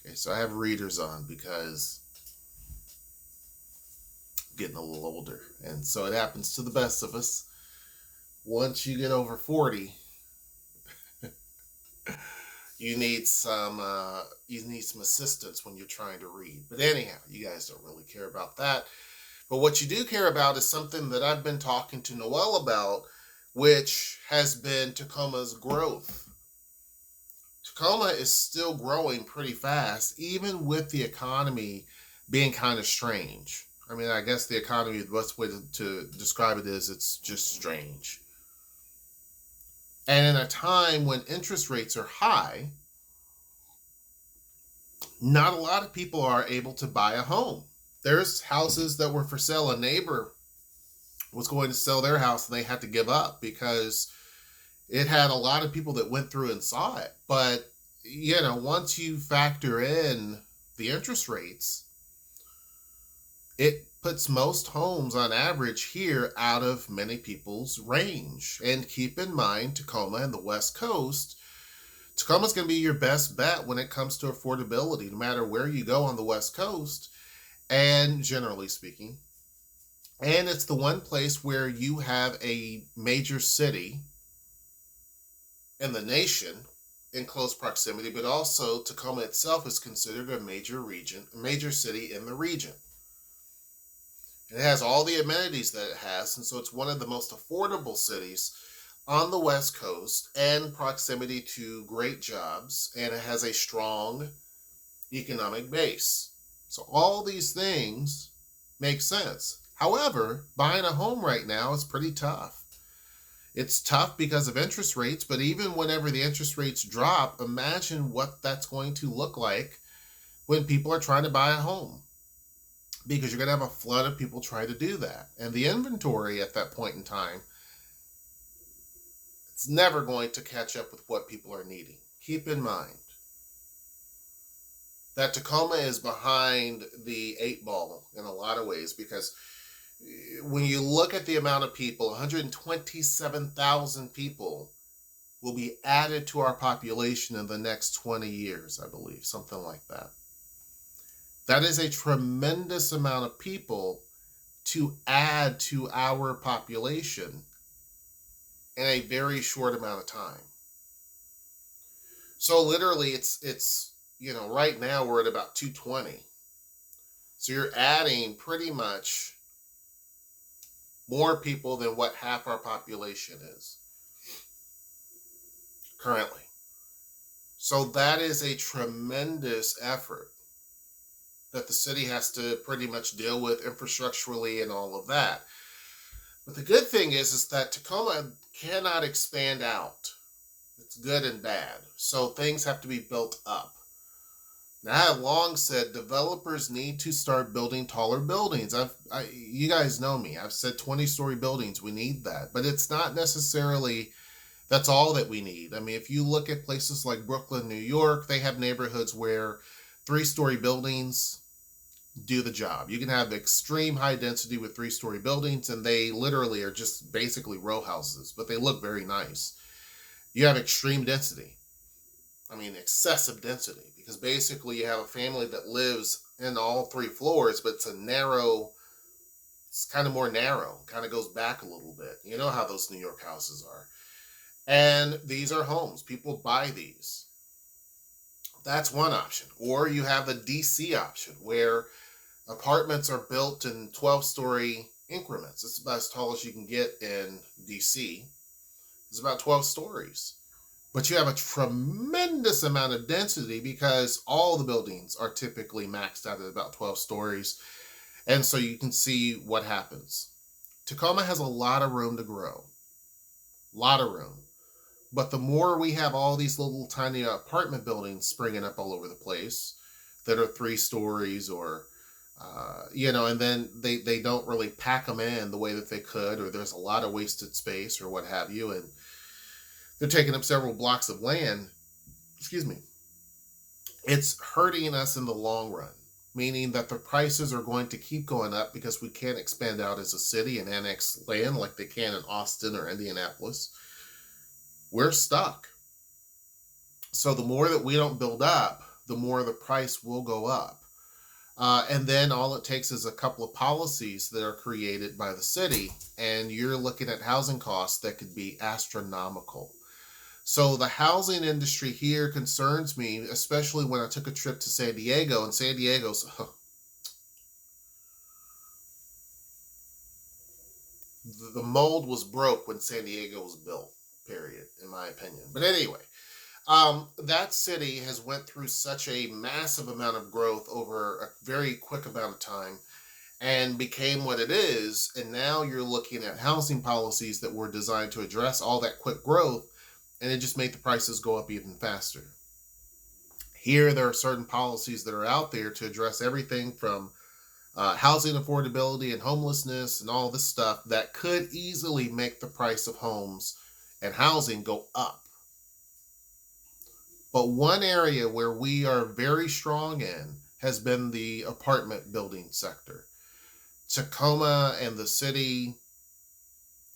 Okay, so I have readers on because I'm getting a little older. And so it happens to the best of us. Once you get over 40, you need some assistance when you're trying to read. But anyhow, you guys don't really care about that. But what you do care about is something that I've been talking to Noel about, which has been Tacoma's growth. Tacoma is still growing pretty fast, even with the economy being kind of strange. I mean, I guess the economy, the best way to describe it is it's just strange. And in a time when interest rates are high, not a lot of people are able to buy a home. There's houses that were for sale. A neighbor was going to sell their house and they had to give up because it had a lot of people that went through and saw it. But, once you factor in the interest rates, it puts most homes on average here out of many people's range. And keep in mind, Tacoma and the West Coast, Tacoma's going to be your best bet when it comes to affordability, no matter where you go on the West Coast, and generally speaking. And it's the one place where you have a major city in the nation in close proximity, but also Tacoma itself is considered a major city in the region. It has all the amenities that it has, and so it's one of the most affordable cities on the West Coast and proximity to great jobs, and it has a strong economic base. So all these things make sense. However, buying a home right now is pretty tough. It's tough because of interest rates, but even whenever the interest rates drop, imagine what that's going to look like when people are trying to buy a home. Because you're going to have a flood of people trying to do that. And the inventory at that point in time, it's never going to catch up with what people are needing. Keep in mind that Tacoma is behind the 8 ball in a lot of ways, because when you look at the amount of people, 127,000 people will be added to our population in the next 20 years, I believe, something like that. That is a tremendous amount of people to add to our population in a very short amount of time. So literally it's right now we're at about 220. So you're adding pretty much more people than what half our population is currently. So that is a tremendous effort that the city has to pretty much deal with infrastructurally and all of that. But the good thing is that Tacoma cannot expand out. It's good and bad. So things have to be built up. Now, I have long said developers need to start building taller buildings. You guys know me. I've said 20-story buildings. We need that. But it's not necessarily that's all that we need. I mean, if you look at places like Brooklyn, New York, they have neighborhoods where 3-story buildings do the job. You can have extreme high density with 3-story buildings, and they literally are just basically row houses, but they look very nice. You have extreme density. I mean, excessive density, because basically you have a family that lives in all 3 floors, but it's kind of more narrow, kind of goes back a little bit. You know how those New York houses are. And these are homes. People buy these. That's one option. Or you have the DC option, where apartments are built in 12-story increments. It's about as tall as you can get in DC. It's about 12 stories. But you have a tremendous amount of density because all the buildings are typically maxed out at about 12 stories. And so you can see what happens. Tacoma has a lot of room to grow. A lot of room. But the more we have all these little tiny apartment buildings springing up all over the place that are 3 stories or, and then they don't really pack them in the way that they could, or there's a lot of wasted space or what have you, and they're taking up several blocks of land. It's hurting us in the long run, meaning that the prices are going to keep going up because we can't expand out as a city and annex land like they can in Austin or Indianapolis. We're stuck. So the more that we don't build up, the more the price will go up. And then all it takes is a couple of policies that are created by the city, and you're looking at housing costs that could be astronomical. So the housing industry here concerns me, especially when I took a trip to San Diego, and San Diego's the mold was broke when San Diego was built. Period, in my opinion. But anyway, that city has went through such a massive amount of growth over a very quick amount of time and became what it is. And now you're looking at housing policies that were designed to address all that quick growth, and it just made the prices go up even faster. Here, there are certain policies that are out there to address everything from housing affordability and homelessness and all this stuff that could easily make the price of homes and housing go up. But one area where we are very strong in has been the apartment building sector. Tacoma and the city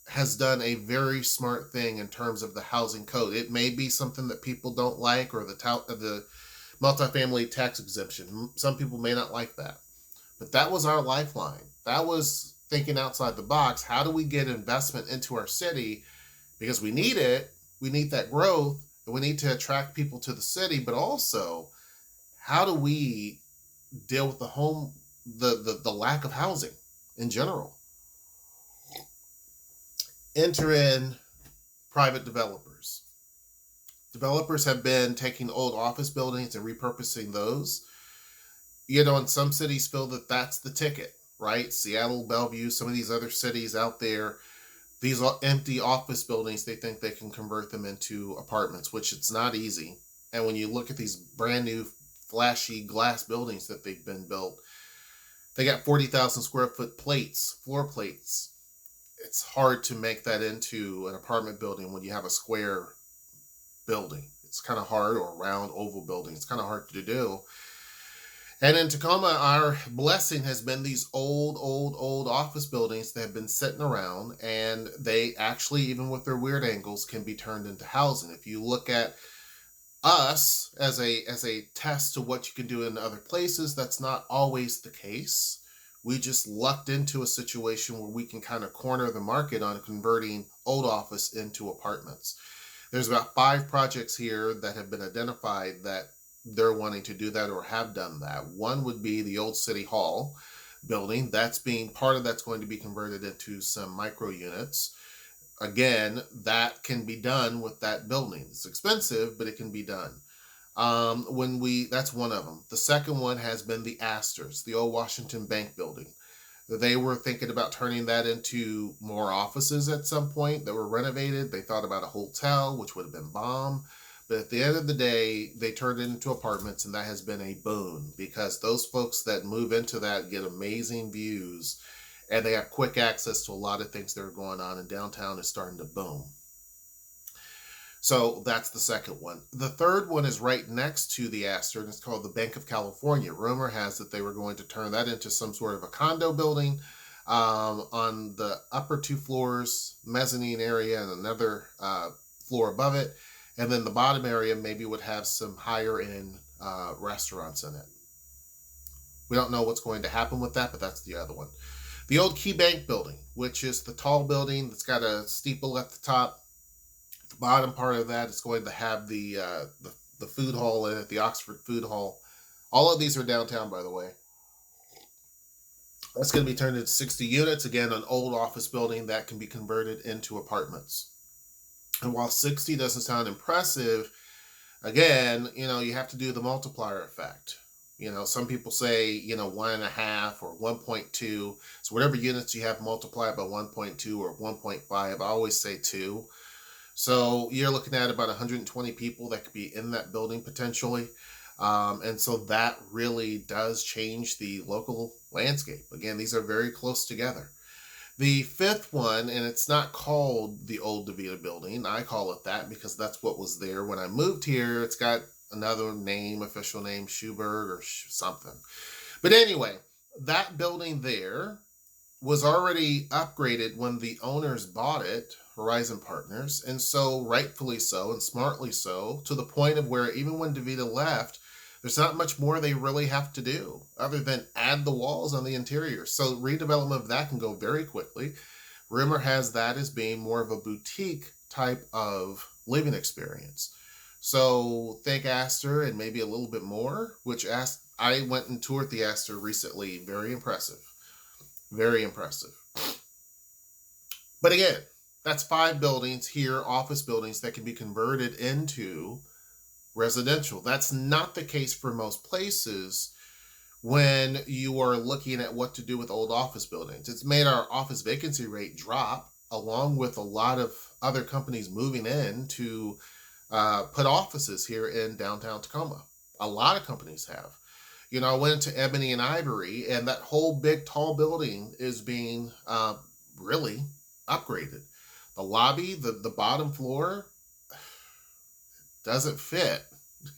has done a very smart thing in terms of the housing code. It may be something that people don't like, or the multifamily tax exemption. Some people may not like that. But that was our lifeline. That was thinking outside the box. How do we get investment into our city? Because we need it. We need that growth. And we need to attract people to the city. But also, how do we deal with the lack of housing in general? Enter in private developers. Developers have been taking old office buildings and repurposing those. And some cities feel that that's the ticket, right? Seattle, Bellevue, some of these other cities out there, these empty office buildings, they think they can convert them into apartments, which it's not easy. And when you look at these brand new flashy glass buildings that they've been built, they got 40,000 square foot floor plates. It's hard to make that into an apartment building when you have a square building. It's kind of hard, or a round oval building. It's kind of hard to do. And in Tacoma, our blessing has been these old office buildings that have been sitting around, and they actually, even with their weird angles, can be turned into housing. If you look at us as a test to what you can do in other places, that's not always the case. We just lucked into a situation where we can kind of corner the market on converting old office into apartments. There's about 5 projects here that have been identified that they're wanting to do that or have done that. One would be the old City Hall building. That's going to be converted into some micro units. Again, that can be done with that building. It's expensive, but it can be done. That's one of them. The second one has been the Astors, the old Washington Bank building. They were thinking about turning that into more offices at some point that were renovated. They thought about a hotel, which would have been bomb. But at the end of the day, they turned it into apartments, and that has been a boon because those folks that move into that get amazing views, and they have quick access to a lot of things that are going on, and downtown is starting to boom. So that's the second one. The third one is right next to the Astor, and it's called the Bank of California. Rumor has that they were going to turn that into some sort of a condo building on the upper 2 floors, mezzanine area, and another floor above it. And then the bottom area maybe would have some higher end restaurants in it. We don't know what's going to happen with that, but that's the other one. The old Key Bank building, which is the tall building that's got a steeple at the top. The bottom part of that is going to have the food hall in it, the Oxford Food Hall. All of these are downtown, by the way. That's going to be turned into 60 units. Again, an old office building that can be converted into apartments. And while 60 doesn't sound impressive, again, you have to do the multiplier effect. Some people say, 1.5 or 1.2. So whatever units you have, multiply by 1.2 or 1.5. I always say 2. So you're looking at about 120 people that could be in that building potentially. And so that really does change the local landscape. Again, these are very close together. The fifth one, and it's not called the old DeVita building. I call it that because that's what was there when I moved here. It's got another name, official name, Schuberg or something. But anyway, that building there was already upgraded when the owners bought it, Horizon Partners, and so rightfully so and smartly so, to the point of where even when DeVita left, There's not much more they really have to do other than add the walls on the interior. So redevelopment of that can go very quickly. Rumor has that as being more of a boutique type of living experience. So think Astor and maybe a little bit more, which I went and toured the Astor recently. Very impressive. Very impressive. But again, that's 5 buildings here, office buildings that can be converted into residential. That's not the case for most places when you are looking at what to do with old office buildings. It's made our office vacancy rate drop, along with a lot of other companies moving in to put offices here in downtown Tacoma. A lot of companies have. You know, I went into Ebony and Ivory, and that whole big tall building is being really upgraded. The lobby, the bottom floor, doesn't fit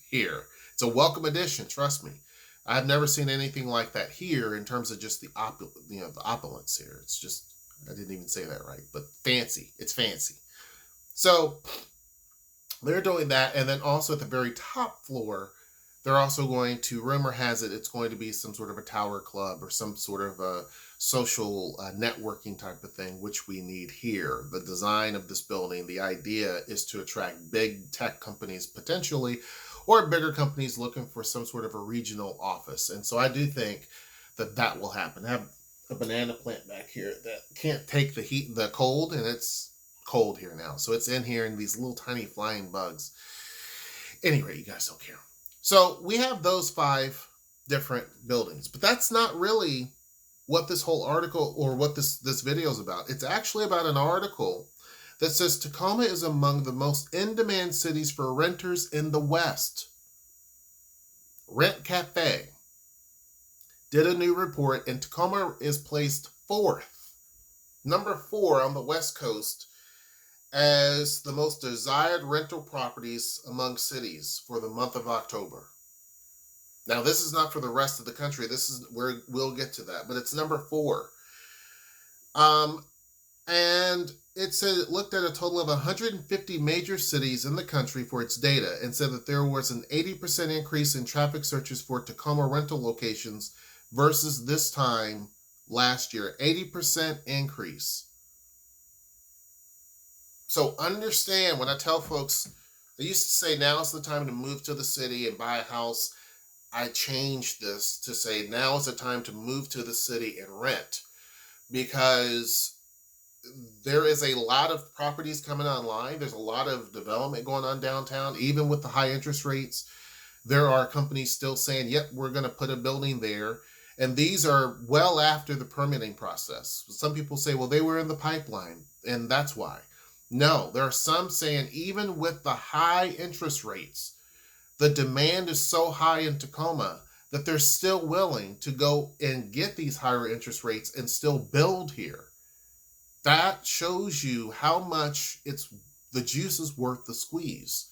here. It's a welcome addition, trust me. I've never seen anything like that here in terms of just the opulence here. It's just, I didn't even say that right, but fancy. It's fancy. So they're doing that, and then also at the very top floor, they're also going to, rumor has it, it's going to be some sort of a tower club or some sort of a social networking type of thing, which we need here. The design of this building, the idea is to attract big tech companies potentially, or bigger companies looking for some sort of a regional office. And so I do think that that will happen. I have a banana plant back here that can't take the heat, the cold, and it's cold here now. So it's in here and these little tiny flying bugs. Anyway, you guys don't care. So we have those 5 different buildings, but that's not really what this whole article or what this video is about. It's actually about an article that says Tacoma is among the most in-demand cities for renters in the West. Rent Cafe did a new report, and Tacoma is placed 4th, number 4 on the West Coast, as the most desired rental properties among cities for the month of October. Now, this is not for the rest of the country. This is where we'll get to that, but it's number 4. And it said it looked at a total of 150 major cities in the country for its data and said that there was an 80% increase in traffic searches for Tacoma rental locations versus this time last year. 80% increase. So understand, when I tell folks, I used to say now's the time to move to the city and buy a house. I changed this to say now is the time to move to the city and rent, because there is a lot of properties coming online. There's a lot of development going on downtown, even with the high interest rates. There are companies still saying, yep, we're going to put a building there. And these are well after the permitting process. Some people say, well, they were in the pipeline, and that's why. No, there are some saying even with the high interest rates, the demand is so high in Tacoma that they're still willing to go and get these higher interest rates and still build here. That shows you how much the juice is worth the squeeze.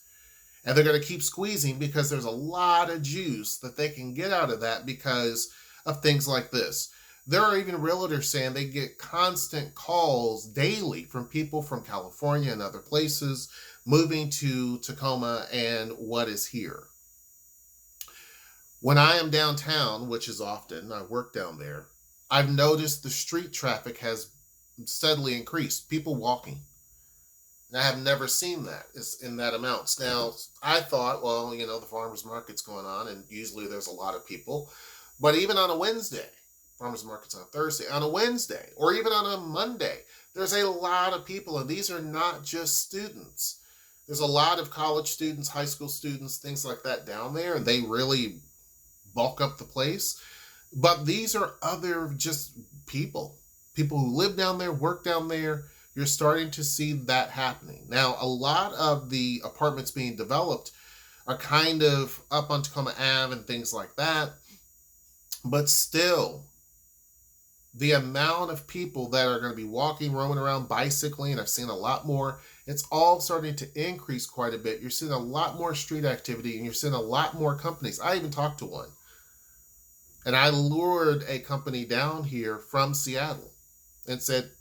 And they're going to keep squeezing because there's a lot of juice that they can get out of that because of things like this. There are even realtors saying they get constant calls daily from people from California and other places moving to Tacoma and what is here. When I am downtown, which is often, I work down there, I've noticed the street traffic has steadily increased. People walking. And I have never seen that in that amounts. Now, I thought, well, the farmers market's going on and usually there's a lot of people. But even on a Wednesday, farmers market's on Thursday, on a Wednesday, or even on a Monday, there's a lot of people, and these are not just students. There's a lot of college students, high school students, things like that down there, and they really bulk up the place. But these are other just people who live down there, work down there. You're starting to see that happening. Now, a lot of the apartments being developed are kind of up on Tacoma Ave and things like that. But still, the amount of people that are going to be walking, roaming around, bicycling, I've seen a lot more. It's all starting to increase quite a bit. You're seeing a lot more street activity, and you're seeing a lot more companies. I even talked to one. And I lured a company down here from Seattle and said,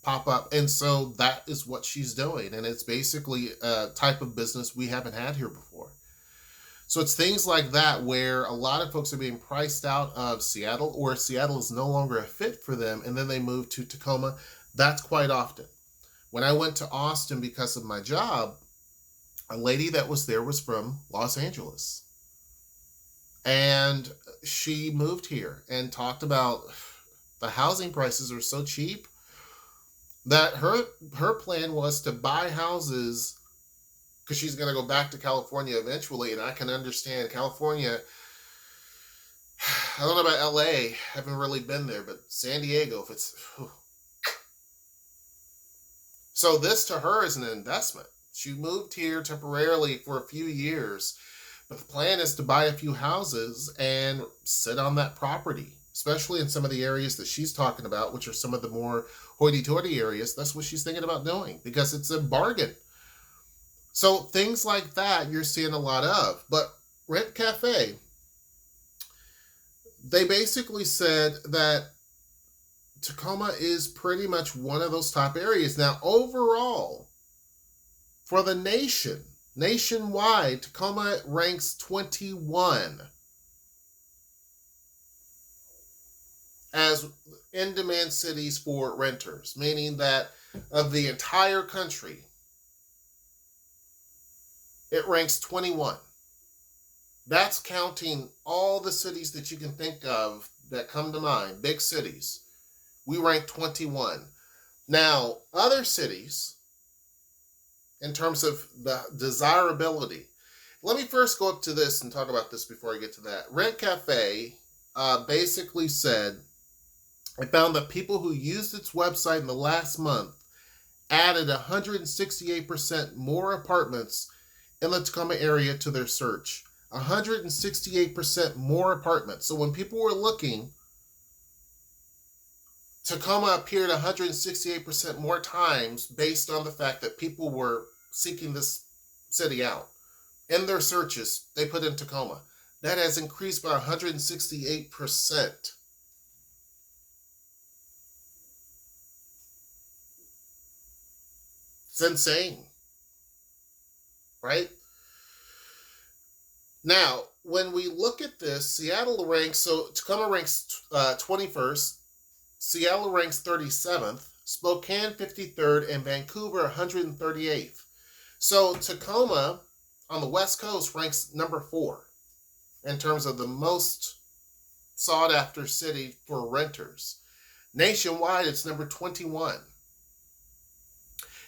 pop up. And so that is what she's doing. And it's basically a type of business we haven't had here before. So it's things like that where a lot of folks are being priced out of Seattle, or Seattle is no longer a fit for them, and then they move to Tacoma. That's quite often. When I went to Austin because of my job, a lady that was there was from Los Angeles. And she moved here and talked about the housing prices are so cheap that her plan was to buy houses because she's going to go back to California eventually. And I can understand California. I don't know about LA. I haven't really been there, but San Diego, if it's. So this to her is an investment. She moved here temporarily for a few years, but the plan is to buy a few houses and sit on that property, especially in some of the areas that she's talking about, which are some of the more hoity-toity areas. That's what she's thinking about doing because it's a bargain. So things like that you're seeing a lot of. But Rent Cafe, they basically said that Tacoma is pretty much one of those top areas. Now, overall, for the nationwide, Tacoma ranks 21 as in-demand cities for renters, meaning that of the entire country, it ranks 21. That's counting all the cities that you can think of that come to mind, big cities. We rank 21. Now, other cities, in terms of the desirability, let me first go up to this and talk about this before I get to that. Rent Cafe basically said, I found that people who used its website in the last month added 168% more apartments in the Tacoma area to their search. 168% more apartments. So when people were looking, Tacoma appeared 168% more times based on the fact that people were seeking this city out. In their searches, they put in Tacoma. That has increased by 168%. It's insane, right? Now, when we look at this, Seattle ranks, so Tacoma ranks 21st, Seattle ranks 37th, Spokane 53rd, and Vancouver 138th. So Tacoma on the West Coast ranks number 4 in terms of the most sought after city for renters. Nationwide, it's number 21.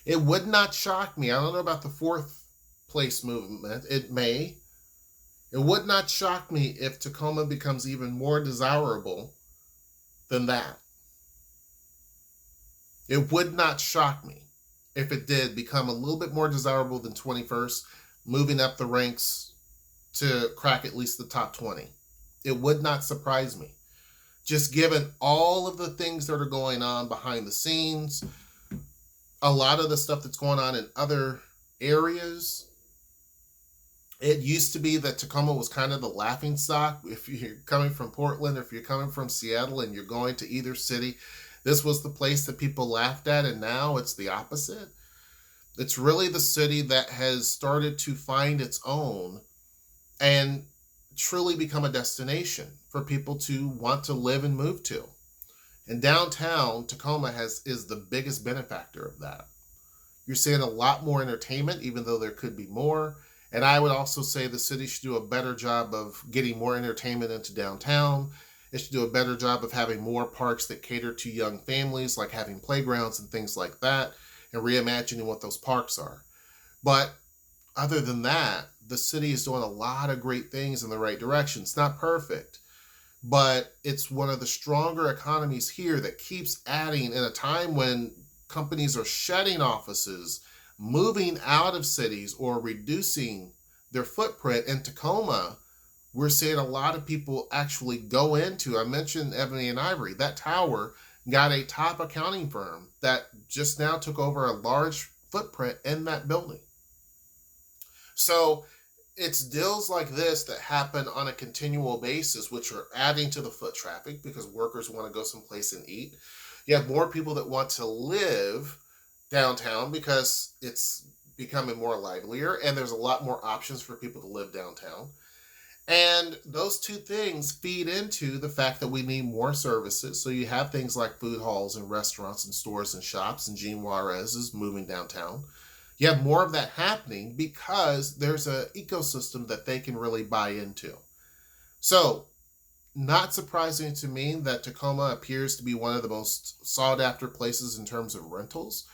It would not shock me. I don't know about the 4th place movement. It may. It would not shock me if Tacoma becomes even more desirable than that. It would not shock me if it did become a little bit more desirable than 21st, moving up the ranks to crack at least the top 20. It would not surprise me. Just given all of the things that are going on behind the scenes, a lot of the stuff that's going on in other areas. It used to be that Tacoma was kind of the laughing stock. If you're coming from Portland, or if you're coming from Seattle and you're going to either city, this was the place that people laughed at, and now it's the opposite. It's really the city that has started to find its own and truly become a destination for people to want to live and move to. And downtown Tacoma is the biggest benefactor of that. You're seeing a lot more entertainment, even though there could be more. And I would also say the city should do a better job of getting more entertainment into downtown. It should do a better job of having more parks that cater to young families, like having playgrounds and things like that, and reimagining what those parks are. But other than that, the city is doing a lot of great things in the right direction. It's not perfect, but it's one of the stronger economies here that keeps adding in a time when companies are shedding offices, moving out of cities, or reducing their footprint. In Tacoma, we're seeing a lot of people actually go into, I mentioned Ebony and Ivory, that tower got a top accounting firm that just now took over a large footprint in that building. So it's deals like this that happen on a continual basis, which are adding to the foot traffic because workers want to go someplace and eat. You have more people that want to live downtown because it's becoming more livelier, and there's a lot more options for people to live downtown. And those two things feed into the fact that we need more services. So you have things like food halls and restaurants and stores and shops, and Gene Juarez is moving downtown. You have more of that happening because there's an ecosystem that they can really buy into. So, not surprising to me that Tacoma appears to be one of the most sought after places in terms of rentals.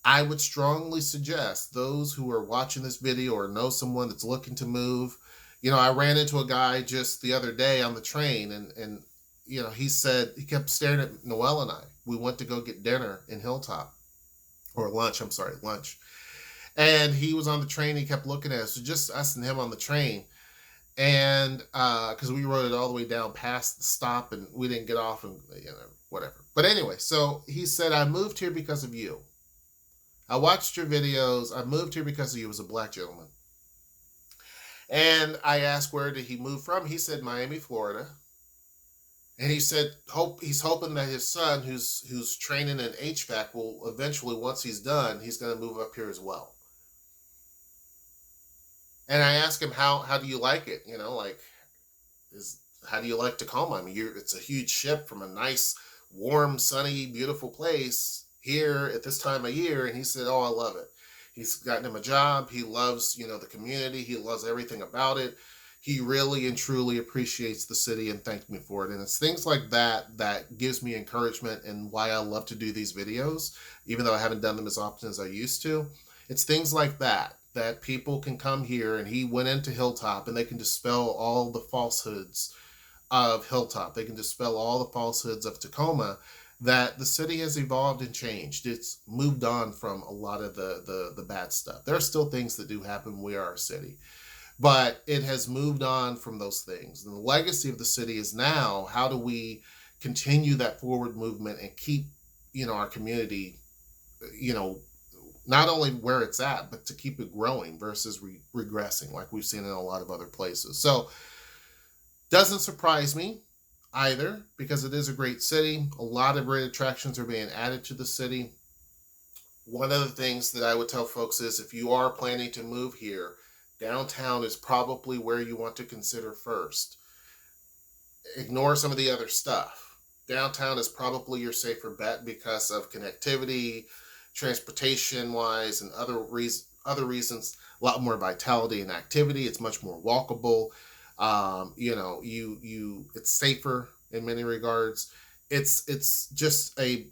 I would strongly suggest those who are watching this video or know someone that's looking to move. I ran into a guy just the other day on the train, and he said he kept staring at Noel and I. We went to go get dinner in Hilltop, or lunch, I'm sorry, lunch. And he was on the train, he kept looking at us, so just us and him on the train. And because we rode it all the way down past the stop and we didn't get off and whatever. But anyway, so he said, I moved here because of you. I watched your videos. I moved here because of you. As a black gentleman. And I asked, where did he move from? He said, Miami, Florida. And he said, he's hoping that his son, who's training in HVAC, will eventually, once he's done, he's going to move up here as well. And I asked him, how do you like it? How do you like Tacoma? I mean, it's a huge shift from a nice, warm, sunny, beautiful place here at this time of year. And he said, oh, I love it. He's gotten him a job. He loves, the community. He loves everything about it. He really and truly appreciates the city and thanked me for it. And it's things like that that gives me encouragement and why I love to do these videos, even though I haven't done them as often as I used to. It's things like that people can come here, and he went into Hilltop and they can dispel all the falsehoods of Hilltop. They can dispel all the falsehoods of Tacoma, that the city has evolved and changed. It's moved on from a lot of the bad stuff. There are still things that do happen. We are a city. But it has moved on from those things. And the legacy of the city is now, how do we continue that forward movement and keep, our community, not only where it's at, but to keep it growing versus regressing like we've seen in a lot of other places. So, doesn't surprise me either, because it is a great city. A lot of great attractions are being added to the city. One of the things that I would tell folks is, if you are planning to move here, downtown is probably where you want to consider first. Ignore some of the other stuff. Downtown is probably your safer bet because of connectivity, transportation wise, and other reasons. A lot more vitality and activity. It's much more walkable. It's safer in many regards. It's just a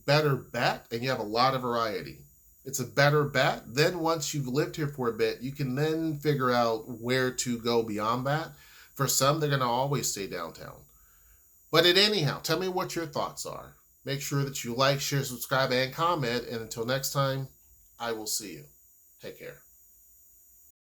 better bet, and you have a lot of variety. It's a better bet. Then once you've lived here for a bit, you can then figure out where to go beyond that. For some, they're going to always stay downtown. But anyhow, tell me what your thoughts are. Make sure that you like, share, subscribe, and comment. And until next time, I will see you. Take care.